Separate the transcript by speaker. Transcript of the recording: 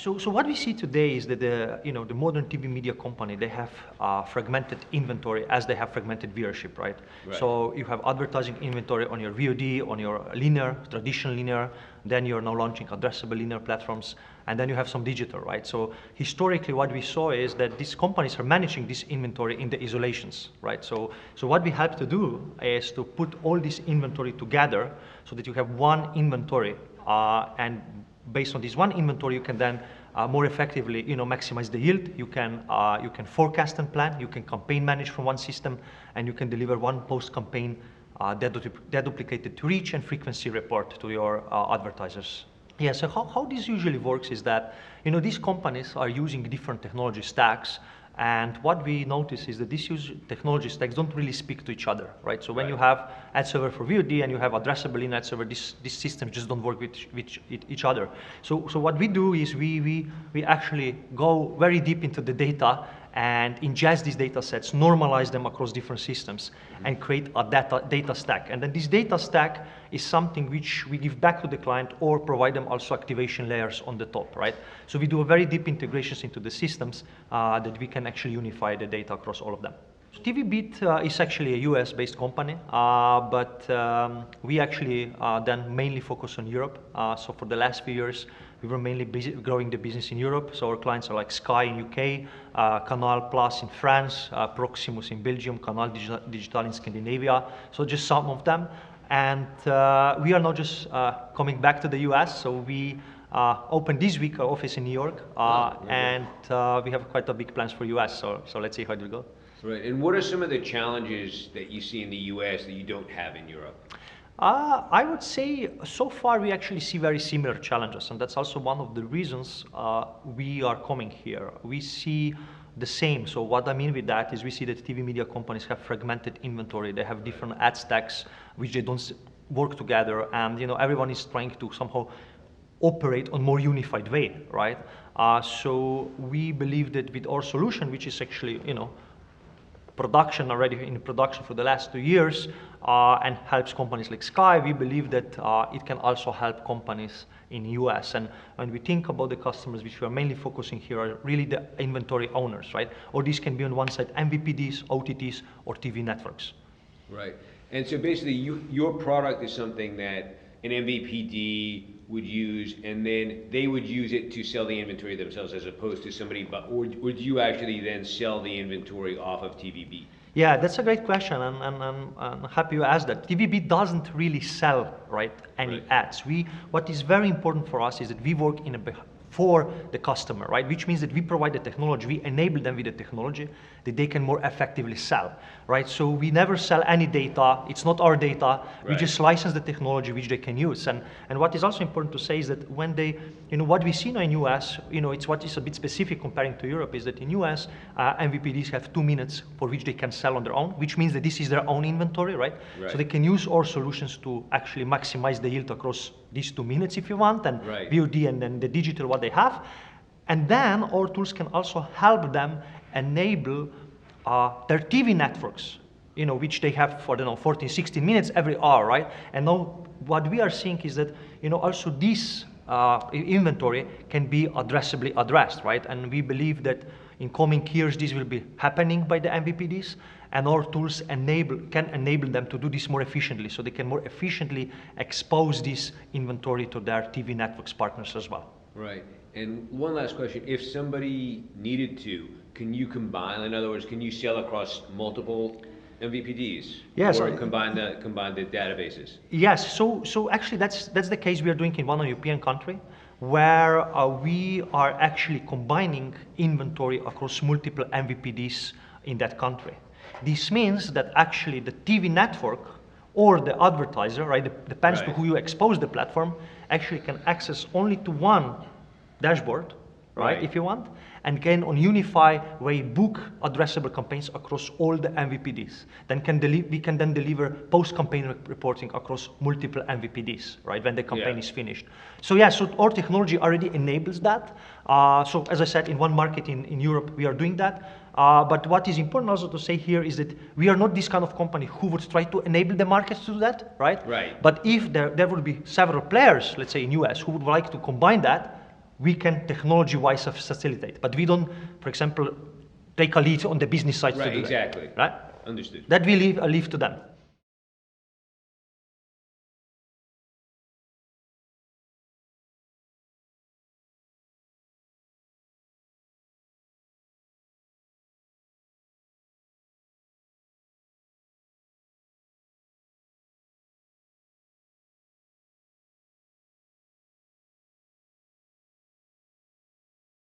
Speaker 1: So what we see today is that the modern TV media company, they have fragmented inventory as they have fragmented viewership, right? So you have advertising inventory on your VOD, on your linear, traditional linear, then you're now launching addressable linear platforms, and then you have some digital, right? So historically what we saw is that these companies are managing this inventory in the isolations, right? So what we help to do is to put all this inventory together so that you have one inventory, and based on this one inventory, you can then more effectively, maximize the yield. You can forecast and plan. You can campaign manage from one system, and you can deliver one post-campaign deduplicated reach and frequency report to your advertisers. Yeah. So how this usually works is that these companies are using different technology stacks. And what we notice is that these technology stacks don't really speak to each other, right? So when you have ad server for VOD and you have addressable in ad server, these systems just don't work with each other. So what we do is we actually go very deep into the data and ingest these data sets, normalize them across different systems, and create a data stack. And then this data stack is something which we give back to the client or provide them also activation layers on the top, right? So we do a very deep integrations into the systems that we can actually unify the data across all of them. TVbeat is actually a US-based company, but we actually then mainly focus on Europe. So for the last few years, we were mainly busy growing the business in Europe. So our clients are like Sky in UK, Canal Plus in France, Proximus in Belgium, Canal Digital in Scandinavia. So just some of them. And we are now just coming back to the US. So we opened this week our office in New York, and we have quite a big plans for US. So let's see how it will go.
Speaker 2: Right. And what are some of the challenges that you see in the US that you don't have in Europe?
Speaker 1: I would say so far we actually see very similar challenges, and that's also one of the reasons we are coming here. We see the same. So what I mean with that is we see that TV media companies have fragmented inventory. They have different ad stacks which they don't work together, and everyone is trying to somehow operate on more unified way, right? So we believe that with our solution, which is actually already in production for the last 2 years, and helps companies like Sky, we believe that it can also help companies in US. And when we think about the customers, which we are mainly focusing here, are really the inventory owners, right? Or these can be on one side MVPDs, OTTs, or TV networks.
Speaker 2: Right. And so basically your product is something that an MVPD would use, and then they would use it to sell the inventory themselves, as opposed to somebody, or would you actually then sell the inventory off of TVbeat?
Speaker 1: Yeah, that's a great question, and I'm happy you asked that. TVbeat doesn't really sell, right, any ads. What is very important for us is that we work for the customer, right? Which means that we provide the technology, we enable them with the technology that they can more effectively sell, right? So we never sell any data, it's not our data, we just license the technology which they can use. And what is also important to say is that when they, what we see now in US, it's what is a bit specific comparing to Europe, is that in US, MVPDs have 2 minutes for which they can sell on their own, which means that this is their own inventory, right? So they can use our solutions to actually maximize the yield across these 2 minutes if you want, and VOD and then the digital what they have. And then our tools can also help them enable their TV networks, which they have for 14, 16 minutes every hour, right? And now what we are seeing is that also this inventory can be addressably addressed, right? And we believe that in coming years this will be happening by the MVPDs, and our tools can enable them to do this more efficiently, so they can more efficiently expose this inventory to their TV networks partners as well.
Speaker 2: Right. And one last question: if somebody needed to, can you combine? In other words, can you sell across multiple MVPDs?
Speaker 1: Yes.
Speaker 2: Or combine the databases?
Speaker 1: Yes. So actually, that's the case we are doing in one European country, where we are actually combining inventory across multiple MVPDs in that country. This means that actually the TV network or the advertiser, right, depends to who you expose the platform, actually can access only to one dashboard, right, if you want, and can on unify way book addressable campaigns across all the MVPDs. Then we can then deliver post-campaign reporting across multiple MVPDs, right, when the campaign is finished. So yeah, so our technology already enables that. So as I said, in one market in Europe, we are doing that. But what is important also to say here is that we are not this kind of company who would try to enable the markets to do that, right?
Speaker 2: Right.
Speaker 1: But if there would be several players, let's say in US, who would like to combine that, we can technology-wise facilitate, but we don't, for example, take a lead on the business side to do
Speaker 2: exactly.
Speaker 1: that. Right?
Speaker 2: Understood.
Speaker 1: That we leave to them.